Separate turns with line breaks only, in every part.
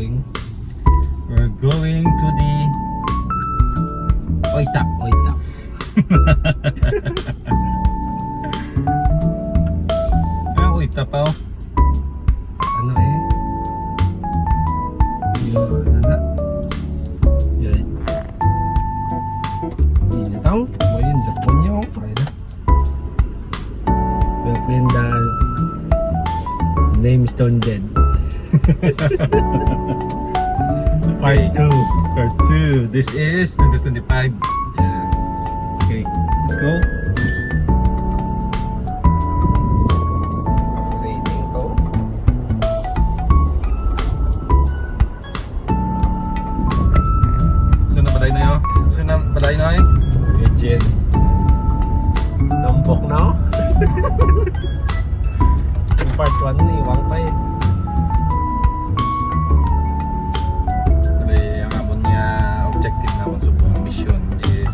going? We're going to the Oitap. Oitap pa oh. Ano eh? Yun na. Yan. Ini tau, main Japonnya apa ya? When the name Stone Dead. Part 2. This is 2025. Yeah. Okay, let's go. Rating to. Saan na balay na yun? Legend. Lombok na oh. Part 1 ni iwang pa eh. Tapi ang amon niya objective na sa buong mission is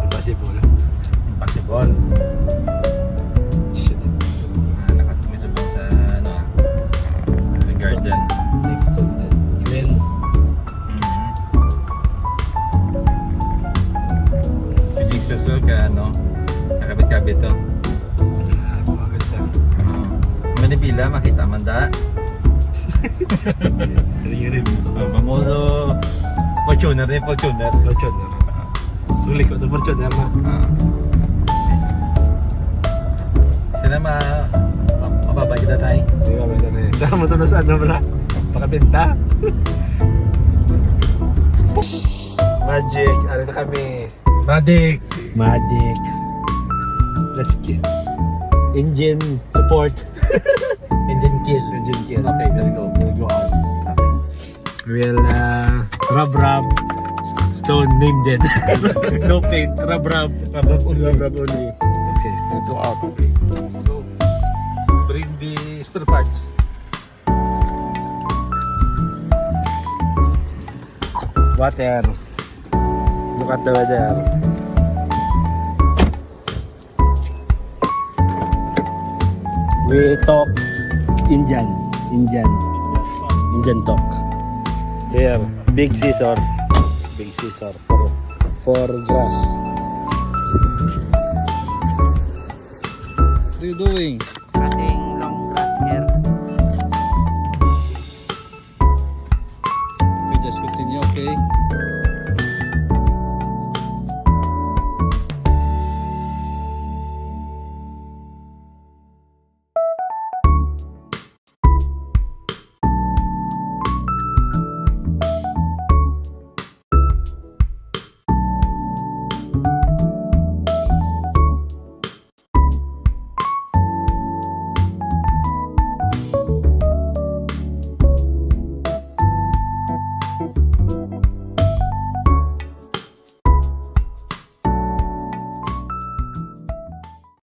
impossible. Mission nakatumi sa buong sa garden. Glen. Pwede susol ka nakabit-kabit to. Manipila, makita man da. Mamodo Fortuner. Sulit ko ito Fortuner na. Sila mababa kita tayo. Sige, mababa kita tayo. Saan mo ito na saan na pala? Pakabenta. Magic. Ano na kami? Magic. Let's get engine support. Engine kill. Okay, let's go. We'll go out. Okay. We'll rub Stone name dead. No paint. Rub only. Okay, we'll go out. Go. Bring the spare parts. Water. Look at the weather. We talk Indian talk. Here, big scissor for grass.
What are you doing?